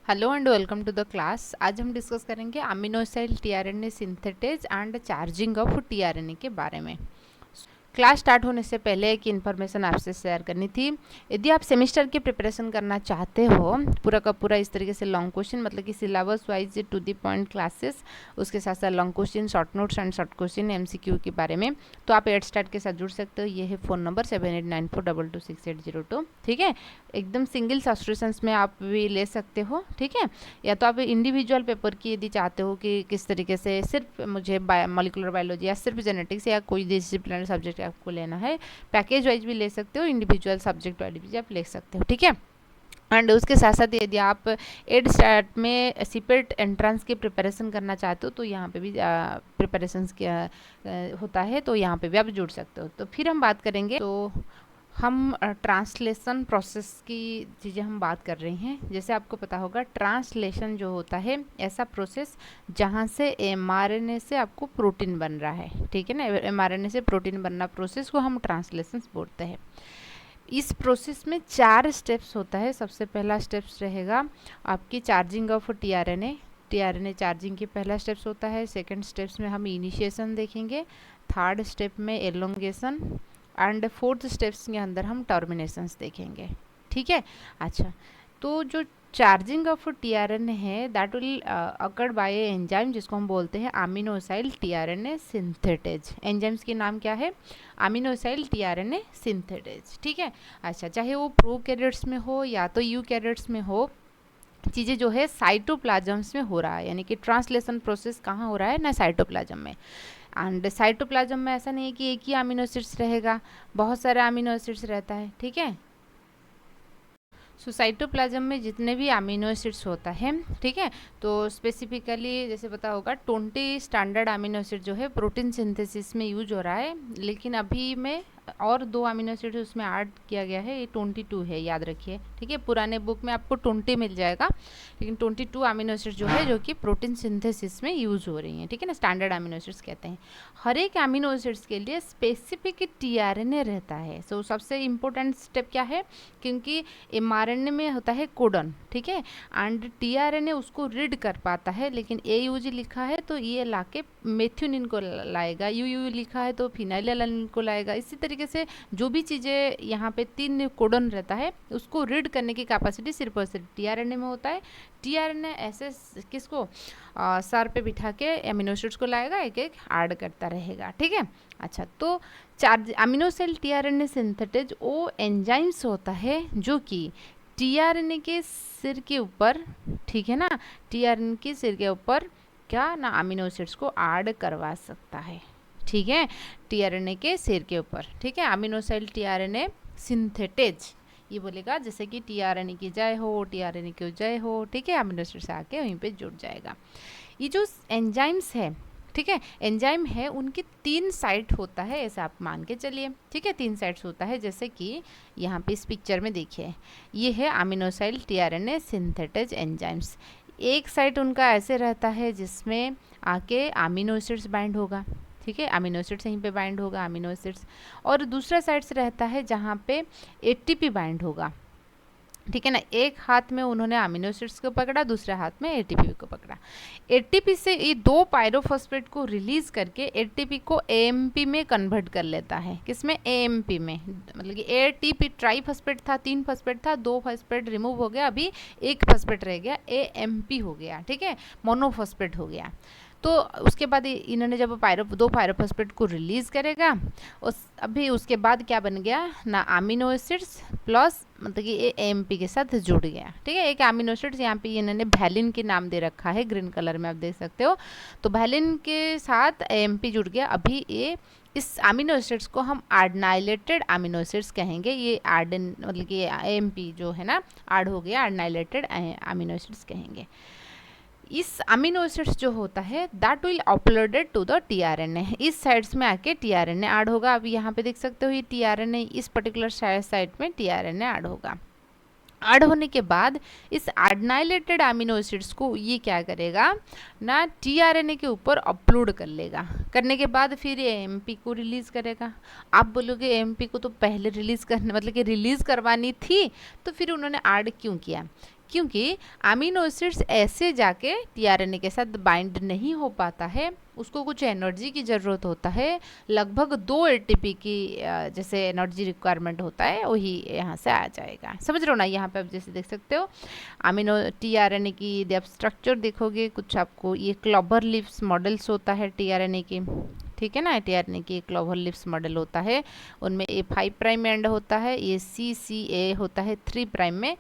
Hello and welcome to the class. आज हम discuss करेंगे amino acid tRNA synthetase and charging of tRNA के बारे में। क्लास स्टार्ट होने से पहले एक इन्फॉर्मेशन आपसे शेयर करनी थी। यदि आप सेमेस्टर की प्रिपरेशन करना चाहते हो पूरा का पूरा इस तरीके से लॉन्ग क्वेश्चन मतलब कि syllabus wise to the point classes, उसके साथ साथ long question, short notes and short question MCQ के बारे में, तो आप एड स्टार्ट के साथ जुड़ सकते हो। ये है फ़ोन नंबर 7894226802। ठीक है, एकदम सिंगल सब्सक्रिप्शंस में आप भी ले सकते हो। ठीक है, या तो आप इंडिविजुअल पेपर की यदि चाहते हो कि किस तरीके से सिर्फ मुझे मॉलिक्यूलर बायोलॉजी या सिर्फ जेनेटिक्स या कोई डिसिप्लिनरी सब्जेक्ट आपको लेना है, पैकेज वाइज भी ले सकते हो, इंडिविजुअल सब्जेक्ट वाइज भी आप ले सकते हो। ठीक है, एंड उसके साथ साथ यदि आप एड स्टार्ट में सीपेट एंट्रेंस की प्रिपरेशन करना चाहते हो तो यहाँ पे भी प्रिपरेशंस किया होता है, तो यहाँ पे भी आप जुड़ सकते हो। तो फिर हम बात करेंगे, तो हम ट्रांसलेशन प्रोसेस की चीज़ें हम बात कर रहे हैं। जैसे आपको पता होगा ट्रांसलेशन जो होता है ऐसा प्रोसेस जहाँ से एमआरएनए से आपको प्रोटीन बन रहा है। ठीक है ना, एमआरएनए से प्रोटीन बनना प्रोसेस को हम ट्रांसलेशन बोलते हैं। इस प्रोसेस में 4 स्टेप्स होता है। सबसे पहला स्टेप्स रहेगा आपकी चार्जिंग ऑफ टीआरएनए चार्जिंग की पहला स्टेप्स होता है। सेकंड स्टेप्स में हम इनिशिएशन देखेंगे, थर्ड स्टेप में एलोंगेशन एंड फोर्थ स्टेप्स के अंदर हम टर्मिनेशंस देखेंगे। ठीक है, अच्छा, तो जो चार्जिंग ऑफ टीआरएनए है that will occurred bye enzyme जिसको हम बोलते हैं amino acid tRNA synthetase. Enzymes के नाम क्या है? Amino acid tRNA synthetase. ठीक है, अच्छा, चाहे वो प्रोकैरियोट्स में हो या तो यूकैरियोट्स में हो, चीज़ें जो है साइटोप्लाज्म्स में हो रहा है, यानी कि ट्रांसलेशन प्रोसेस कहाँ हो रहा है ना, साइटोप्लाज्म में। एंड साइटोप्लाज्म में ऐसा नहीं है कि एक ही अमीनो एसिड्स रहेगा, बहुत सारे अमीनो एसिड्स रहता है। ठीक है, सो साइटोप्लाज्म में जितने भी अमीनो एसिड्स होता है, ठीक है, तो स्पेसिफिकली जैसे पता होगा 20 स्टैंडर्ड अमीनो एसिड जो है प्रोटीन सिंथेसिस में यूज हो रहा है, लेकिन अभी में और 2 अमीनो एसिड उसमें ऐड किया गया है, ये 22 है, याद रखिए। ठीक है, पुराने बुक में आपको 20 मिल जाएगा, लेकिन 22 अमीनो एसिड जो है जो कि प्रोटीन सिंथेसिस में यूज हो रही हैं। ठीक है ना, स्टैंडर्ड अमीनो एसिड्स कहते हैं। हर एक अमीनो एसिड्स के लिए स्पेसिफिक टीआरएनए रहता है। सो सबसे इम्पोर्टेंट स्टेप क्या है, क्योंकि एमआरएनए में होता है कोडन, ठीक है, एंड टीआरएनए उसको रीड कर पाता है, लेकिन एयूजी लिखा है तो ये लाके मेथ्योनिन को लाएगा, यूयू लिखा है तो फिनाइलएलानिन को लाएगा। इसी तरीके से जो भी चीज़ें यहाँ पे 3 कोडन रहता है उसको रीड करने की कैपेसिटी सिर्फ और सिर्फ टीआरएनए में होता है। टीआरएनए ऐसे किसको सर पे बिठा के अमीनो एसिड्स को लाएगा, एक एक ऐड करता रहेगा। ठीक है, अच्छा, तो charge amino acid tRNA synthetase वो एंजाइम्स होता है जो कि टीआरएनए के सिर के ऊपर, ठीक है ना, टीआरएनए के सिर के ऊपर क्या ना अमीनो एसिड्स को ऐड करवा सकता है। ठीक है, टीआरएनए के सिर के ऊपर, ठीक है, अमीनो एसिड टीआरएनए सिंथेटेज ये बोलेगा जैसे कि टीआरएनए की जय हो, टीआरएनए की जय हो। ठीक है, अमीनो एसिड से आके वहीं पे जुड़ जाएगा। ये जो एंजाइम्स है, ठीक है, एंजाइम है, उनकी 3 साइट होता है, ऐसा आप मान के चलिए। ठीक है, 3 साइट्स होता है, जैसे कि यहाँ पे इस पिक्चर में देखिए, ये है amino acid tRNA synthetase enzymes. एक साइट उनका ऐसे रहता है जिसमें आके अमीनो एसिड्स बाइंड होगा, ठीक है, अमीनो एसिड्स यहीं पे बाइंड होगा, अमीनो एसिड्स, और दूसरा साइड्स रहता है जहाँ पे एटीपी बाइंड होगा। ठीक है ना, एक हाथ में उन्होंने अमीनो एसिड्स को पकड़ा, दूसरे हाथ में एटीपी को पकड़ा। एटीपी से ये 2 पायरोफॉस्फेट को रिलीज करके एटीपी को एएमपी में कन्वर्ट कर लेता है। किसमें? एएमपी में, मतलब कि एटीपी ट्राईफॉस्फेट था, 3 फॉस्फेट था, 2 फॉस्फेट रिमूव हो गया, अभी 1 फॉस्फेट रह गया, एएमपी हो गया। ठीक है, मोनोफॉस्फेट हो गया। तो उसके बाद इन्होंने जब 2 पायरोफॉस्फेट को रिलीज करेगा, अभी उसके बाद क्या बन गया ना, अमीनो एसिड्स प्लस मतलब कि ये एएमपी के साथ जुड़ गया। ठीक है, एक अमीनो एसिड्स यहाँ पे इन्होंने वैलिन के नाम दे रखा है, ग्रीन कलर में आप देख सकते हो, तो वैलिन के साथ एएमपी जुड़ गया। अभी ये इस अमीनो एसिड्स को हम आर्डनाइलेटेड अमीनो एसिड्स कहेंगे। ये आर्डन मतलब कि एएमपी जो है ना आड हो गया, आर्डनाइलेटेड अमीनो एसिड्स कहेंगे। इस अमीनो एसिड्स जो होता है that will uploaded to the tRNA, इस साइड्स में आके टीआरएनए ऐड होगा। अभी यहाँ पे देख सकते हो ये टीआरएनए, इस पर्टिकुलर साइड में टीआरएनए ऐड होगा। ऐड होने के बाद इस आर्डनाइलेटेड अमीनो एसिड्स को ये क्या करेगा ना, टीआरएनए के ऊपर अपलोड कर लेगा। करने के बाद फिर एएमपी को रिलीज करेगा। आप बोलोगे एएमपी को तो पहले रिलीज करने मतलब कि रिलीज करवानी थी, तो फिर उन्होंने ऐड क्यों किया? क्योंकि अमीनो एसिड्स ऐसे जाके टीआरएनए के साथ बाइंड नहीं हो पाता है, उसको कुछ एनर्जी की ज़रूरत होता है, लगभग 2 एटीपी की जैसे एनर्जी रिक्वायरमेंट होता है वही यहाँ से आ जाएगा। समझ रहे हो ना, यहाँ पे आप जैसे देख सकते हो अमीनो टीआरएनए की यदि आप स्ट्रक्चर देखोगे कुछ आपको ये क्लॉवर लीव्स मॉडल्स होता है टीआरएनए की, ठीक है ना। टीआरएनए की क्लॉवर लीव्स मॉडल होता है, उनमें ए 5 प्राइम एंड होता है, ये CCA होता है 3 प्राइम में।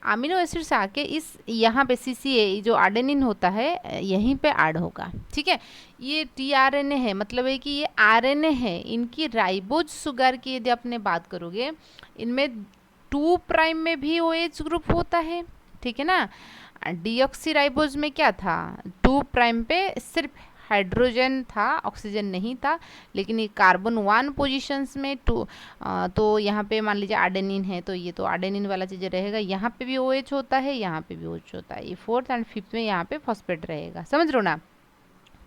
अमीनो एसिड्स आके इस यहाँ पे CCA जो आर्डेनिन होता है यहीं पे ऐड होगा, ठीक है। ये टीआरएनए है, मतलब है कि ये आरएनए है। इनकी राइबोज शुगर की यदि आपने बात करोगे, इनमें 2 प्राइम में भी OH ग्रुप होता है, ठीक है ना। डीऑक्सीराइबोज में क्या था, 2 प्राइम पे सिर्फ हाइड्रोजन था, ऑक्सीजन नहीं था, लेकिन ये कार्बन 1 पोजीशंस में तो यहाँ पे मान लीजिए आर्डेनिन है, तो ये तो आर्डेनिन वाला चीज़ रहेगा। यहाँ पे भी OH होता है, यहाँ पे भी OH होता है, ये 4th एंड 5th में यहाँ पे फॉस्फेट रहेगा। समझ रहे हो ना।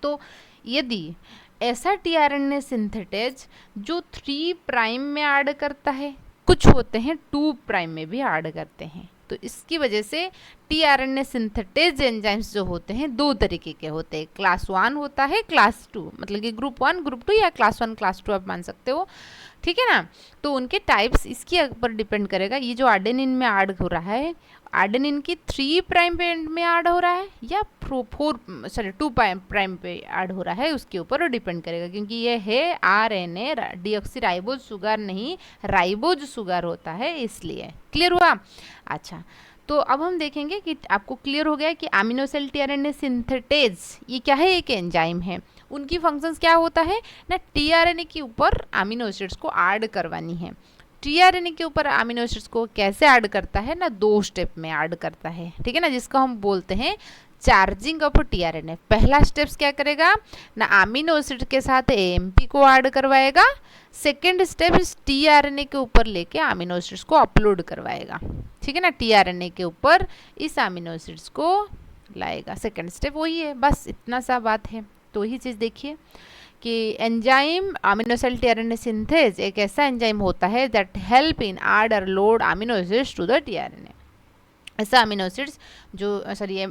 तो यदि ऐसा टीआरएनए सिंथेटेज जो 3 प्राइम में ऐड करता है, कुछ होते हैं 2 प्राइम में भी ऐड करते हैं, तो इसकी वजह से टीआरएनए सिंथेटेज एंजाइम्स जो होते हैं 2 तरीके के होते हैं। क्लास 1 होता है, क्लास 2, मतलब कि ग्रुप 1 ग्रुप 2 या क्लास 1 क्लास 2 आप मान सकते हो, ठीक है ना। तो उनके टाइप्स इसके ऊपर डिपेंड करेगा। ये जो आर्डेनिन में ऐड हो रहा है, आर्डेनिन की 3 प्राइम पे एंड में ऐड हो रहा है या 2 प्राइम पे ऐड हो रहा है, उसके ऊपर डिपेंड करेगा, क्योंकि ये है आरएनए, डीऑक्सीराइबोज शुगर नहीं, राइबोज शुगर होता है, इसलिए। क्लियर हुआ। अच्छा, तो अब हम देखेंगे कि आपको क्लियर हो गया कि अमीनो एसिड टीआरएनए सिंथेटेज ये क्या है, एक एंजाइम है। उनकी फंक्शंस क्या होता है ना, टीआरएनए के ऊपर अमीनो एसिड्स को ऐड करवानी है। टीआरएनए के ऊपर अमीनो एसिड्स को कैसे ऐड करता है ना, 2 स्टेप में ऐड करता है, ठीक है ना, जिसको हम बोलते हैं चार्जिंग ऑफ टीआरएनए। पहला स्टेप्स क्या करेगा ना, अमीनो एसिड के साथ एएमपी को ऐड करवाएगा। सेकेंड स्टेप इस टीआरएनए के ऊपर लेके अमीनो एसिड्स को अपलोड करवाएगा, ठीक है ना। टीआरएनए के ऊपर इस अमीनो एसिड्स को लाएगा, सेकेंड स्टेप वही है, बस इतना सा बात है। तो वही चीज़ देखिए कि enzyme amino acid tRNA synthase एक ऐसा एंजाइम होता है दैट हेल्प इन ऐड और load amino acids to the tRNA. ऐसा अमीनो एसिड्स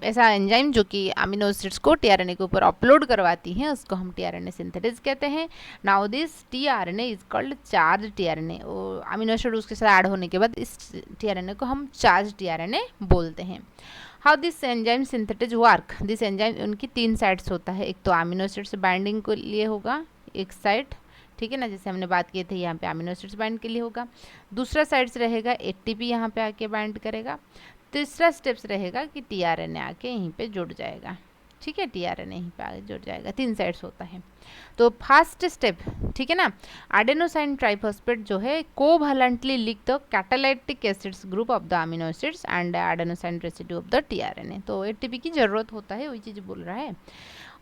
ऐसा एंजाइम जो कि अमीनो एसिड्स को टीआरएनए के ऊपर अपलोड करवाती हैं, उसको हम टीआरएनए सिंथेटेज कहते हैं। Now this tRNA is called charge tRNA. Amino acid उसके साथ ऐड होने के बाद इस टीआरएनए को हम चार्ज टीआरएनए बोलते हैं। How this enzyme synthetase work, this enzyme उनकी 3 साइड्स होता है। एक तो अमीनो एसिड से बाइंडिंग के लिए होगा एक साइड, ठीक है ना, जैसे हमने बात की थी यहाँ पे अमीनो एसिड्स बाइंड के लिए होगा। दूसरा साइड्स रहेगा एटीपी यहाँ पे आके बाइंड करेगा। तीसरा स्टेप्स रहेगा कि टीआरएनए आके यहीं पे जुड़ जाएगा, ठीक है, टीआरएनए यहीं पे आगे जुड़ जाएगा। 3 साइड्स होता है। तो फर्स्ट स्टेप, ठीक है ना, एडेनोसाइन ट्राइफॉस्फेट जो है covalently link the catalytic acids group of the amino acids and adenosine residue of the tRNA. तो एटीपी की जरूरत होता है, वही चीज़ बोल रहा है।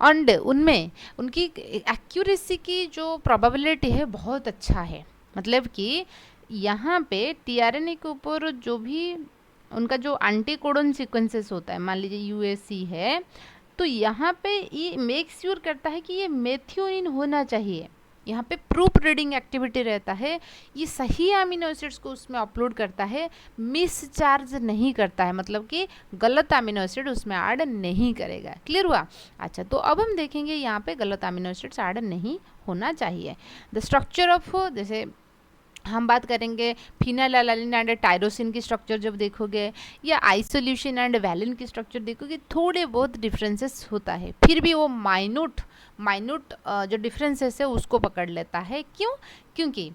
एंड उनमें उनकी एक्यूरेसी की जो प्रोबेबिलिटी है बहुत अच्छा है, मतलब कि यहाँ पे टीआरएनए के ऊपर जो भी उनका जो एंटीकोडन सीक्वेंसेस होता है, मान लीजिए यूएसी है, तो यहाँ पे ये मेक श्योर करता है कि ये मेथियोनिन होना चाहिए। यहाँ पे प्रूफ रीडिंग एक्टिविटी रहता है, ये सही अमीनो एसिड्स को उसमें अपलोड करता है, मिसचार्ज नहीं करता है, मतलब कि गलत अमीनो एसिड उसमें ऐड नहीं करेगा। क्लियर हुआ। अच्छा, तो अब हम देखेंगे यहाँ पे गलत अमीनो एसिड्स ऐड नहीं होना चाहिए। द स्ट्रक्चर ऑफ, जैसे हम बात करेंगे फिनाइलएलानिन एंड टायरोसिन की स्ट्रक्चर जब देखोगे, या आइसोल्यूशन एंड वैलिन की स्ट्रक्चर देखोगे, थोड़े बहुत डिफरेंसेस होता है, फिर भी वो माइन्यूट जो डिफरेंसेस है उसको पकड़ लेता है। क्यों? क्योंकि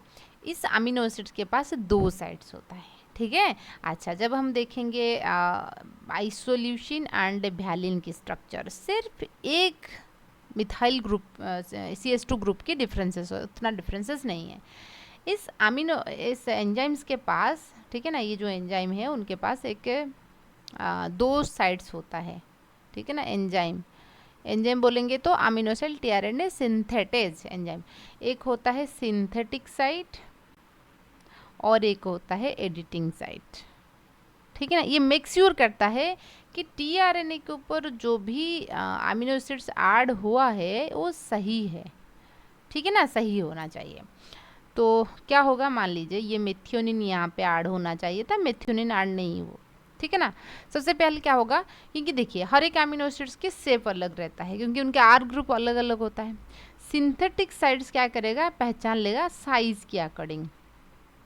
इस अमीनो एसिड्स के पास 2 साइड्स होता है, ठीक है। अच्छा, जब हम देखेंगे आइसोल्यूशन एंड वैलिन की स्ट्रक्चर, सिर्फ एक मिथाइल ग्रुप CH2 ग्रुप के डिफरेंसेस, उतना डिफरेंसेस नहीं है इस एंजाइम्स के पास, ठीक है ना। ये जो एंजाइम है उनके पास एक 2 साइड्स होता है, ठीक है ना। एंजाइम बोलेंगे तो amino acid tRNA synthetase enzyme, एक होता है सिंथेटिक साइट और एक होता है एडिटिंग साइट, ठीक है ना। ये मेक श्योर करता है कि टीआरएनए के ऊपर जो भी अमीनो एसिड्स ऐड हुआ है वो सही है, ठीक है ना, सही होना चाहिए। तो क्या होगा, मान लीजिए ये मेथियोनिन यहाँ पे ऐड होना चाहिए था, मेथियोनिन ऐड नहीं ठीक है ना। सबसे पहले क्या होगा, क्योंकि देखिए हर एक अमीनो एसिड्स की शेप अलग रहता है, क्योंकि उनके आर ग्रुप अलग अलग होता है। सिंथेटिक साइड्स क्या करेगा, पहचान लेगा साइज के अकॉर्डिंग।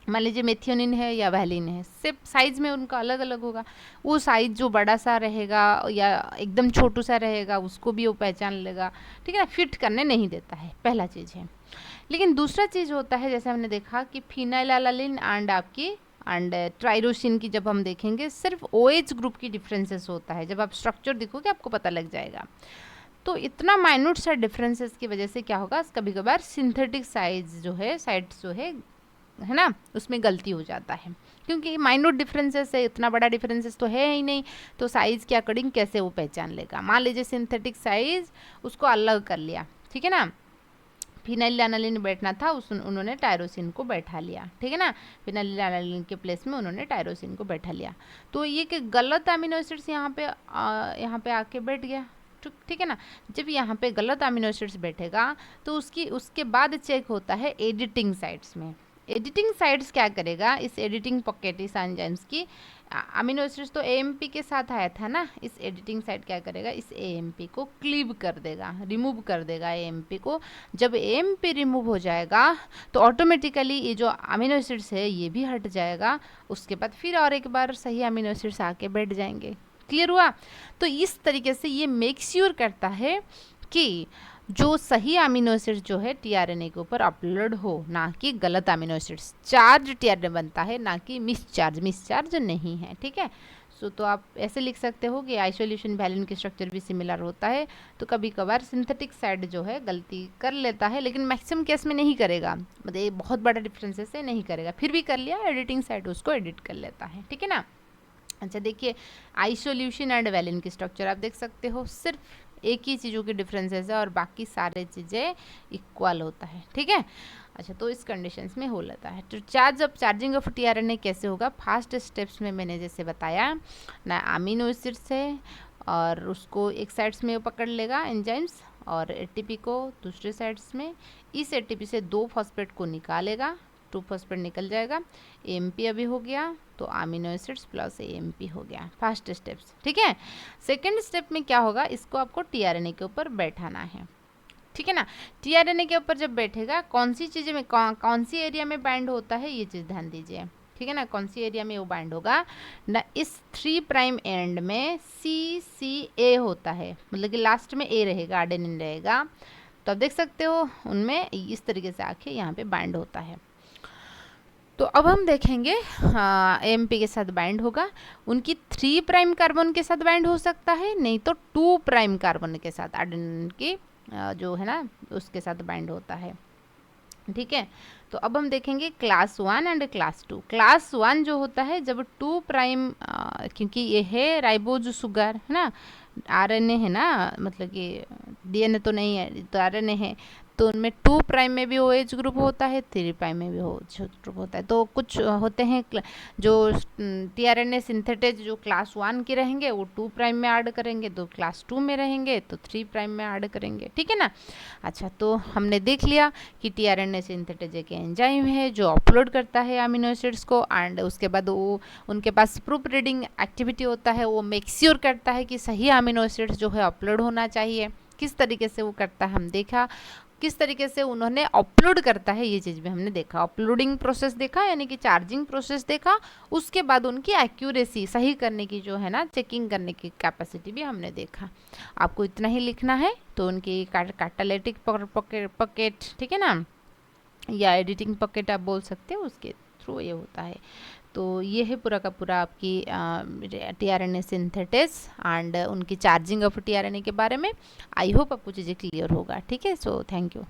मान लीजिए मेथियोनिन है या वैलिन है, सिर्फ साइज में उनका अलग अलग होगा। वो साइज जो बड़ा सा रहेगा या एकदम छोटू सा रहेगा उसको भी वो पहचान लेगा, ठीक है ना। फिट करने नहीं देता है, पहला चीज़ है। लेकिन दूसरा चीज़ होता है, जैसे हमने देखा कि फिनाइलएलानिन एंड आपकी एंड ट्राइरोसिन की जब हम देखेंगे सिर्फ OH ग्रुप की डिफरेंसेस होता है। जब आप स्ट्रक्चर देखोगे आपको पता लग जाएगा। तो इतना माइन्यूट सा डिफरेंसेस की वजह से क्या होगा, कभी कभार सिंथेटिक साइज जो है, साइड्स जो है ना, उसमें गलती हो जाता है, क्योंकि माइन्यूट डिफरेंसेस है, इतना बड़ा डिफरेंसेस तो है ही नहीं, तो साइज के अकॉर्डिंग कैसे वो पहचान लेगा। मान लीजिए सिंथेटिक साइज उसको अलग कर लिया, ठीक है ना, फिनाइलएलानिन बैठना था उन्होंने टायरोसिन को बैठा लिया, ठीक है ना। फिनाइलएलानिन के प्लेस में उन्होंने टायरोसिन को बैठा लिया, तो ये कि गलत अमीनो एसिड्स यहाँ पे आके बैठ गया, ठीक है ना। जब यहाँ पे गलत अमीनो एसिड्स बैठेगा तो उसके बाद चेक होता है एडिटिंग साइट्स में। एडिटिंग साइट्स क्या करेगा, इस एडिटिंग पॉकेट इस एंजाइम्स की अमीनो एसिड्स तो AMP के साथ आया था ना, इस एडिटिंग साइट क्या करेगा, इस AMP को क्लीव कर देगा, रिमूव कर देगा AMP को। जब AMP रिमूव हो जाएगा तो ऑटोमेटिकली ये जो अमीनो एसिड्स है ये भी हट जाएगा। उसके बाद फिर और एक बार सही अमीनो एसिड्स आके बैठ जाएंगे। क्लियर हुआ। तो इस तरीके से ये मेक श्योर करता है कि जो सही अमीनो एसिड्स जो है टीआरएनए के ऊपर अपलोड हो, ना कि गलत अमीनो एसिड्स। चार्ज टीआरएनए बनता है, ना कि मिसचार्ज नहीं है, ठीक है। तो आप ऐसे लिख सकते हो कि आइसोल्यूशन वैलिन की स्ट्रक्चर भी सिमिलर होता है, तो कभी कभार सिंथेटिक साइड जो है गलती कर लेता है, लेकिन मैक्सिमम केस में नहीं करेगा, मतलब ये बहुत बड़ा डिफरेंसेस है नहीं करेगा। फिर भी कर लिया, एडिटिंग साइड उसको एडिट कर लेता है, ठीक है ना। अच्छा देखिए, आइसोल्यूशन एंड वैलिन की स्ट्रक्चर आप देख सकते हो, सिर्फ एक ही चीज़ों की डिफरेंसेस है और बाकी सारे चीज़ें इक्वल होता है, ठीक है। अच्छा, तो इस कंडीशंस में हो लेता है। तो चार्जिंग ऑफ टीआरएनए कैसे होगा, फर्स्ट स्टेप्स में मैंने जैसे बताया ना, अमीनो एसिड्स है और उसको एक साइड्स में पकड़ लेगा एंजाइम्स, और एटीपी को दूसरे साइड्स में, इस एटीपी से 2 फॉस्फेट को निकालेगा, 2 फॉस्फेट निकल जाएगा, AMP अभी हो गया, तो अमीनो एसिड्स प्लस AMP हो गया, फर्स्ट स्टेप्स, ठीक है। सेकंड स्टेप में क्या होगा, इसको आपको टीआरएनए के ऊपर बैठाना है, ठीक है ना। टीआरएनए के ऊपर जब बैठेगा, कौन सी चीज़ें में कौन सी एरिया में बाइंड होता है, ये चीज़ ध्यान दीजिए, ठीक है ना। कौन सी एरिया में वो बाइंड होगा ना, इस 3 प्राइम एंड में CCA होता है, मतलब कि लास्ट में A रहेगा, एडेनिन रहेगा। तो आप देख सकते हो उनमें इस तरीके से आके यहाँ पे बाइंड होता है। तो अब हम देखेंगे AMP के साथ बाइंड होगा, उनकी 3 प्राइम कार्बन के साथ बाइंड हो सकता है, नहीं तो 2 प्राइम कार्बन के साथ एडेनिन की जो है ना उसके साथ बाइंड होता है, ठीक है। तो अब हम देखेंगे क्लास 1 एंड क्लास 2। क्लास 1 जो होता है जब 2 प्राइम, क्योंकि ये है राइबोज शुगर है ना, RNA है ना, मतलब कि DNA तो नहीं है, तो RNA है, तो उनमें 2 प्राइम में भी OH ग्रुप होता है, 3 प्राइम में भी OH ग्रुप होता है। तो कुछ होते हैं जो टीआरएनए सिंथेटेज जो क्लास 1 के रहेंगे वो 2 प्राइम में ऐड करेंगे, तो क्लास 2 में रहेंगे तो 3 प्राइम में ऐड करेंगे, ठीक है ना। अच्छा, तो हमने देख लिया कि टीआरएनए सिंथेटेज एक एंजाइम है जो अपलोड करता है अमीनो एसिड्स को, एंड उसके बाद वो उनके पास प्रूफ रीडिंग एक्टिविटी होता है, वो मेक श्योर करता है कि सही अमीनो एसिड्स जो है अपलोड होना चाहिए। किस तरीके से वो करता है हम देखा, किस तरीके से उन्होंने अपलोड करता है, ये चीज़ भी हमने देखा। अपलोडिंग प्रोसेस देखा, यानी कि चार्जिंग प्रोसेस देखा, उसके बाद उनकी एक्यूरेसी सही करने की जो है ना चेकिंग करने की कैपेसिटी भी हमने देखा। आपको इतना ही लिखना है, तो उनकी कैटालिटिक पॉकेट, ठीक है ना, या एडिटिंग पॉकेट आप बोल सकते हो, उसके थ्रू ये होता है। तो ये है पूरा का पूरा आपकी टीआरएनए सिंथेटेज एंड उनकी चार्जिंग ऑफ टीआरएनए के बारे में। आई होप आपको चीज़ें क्लियर होगा, ठीक है। So thank you.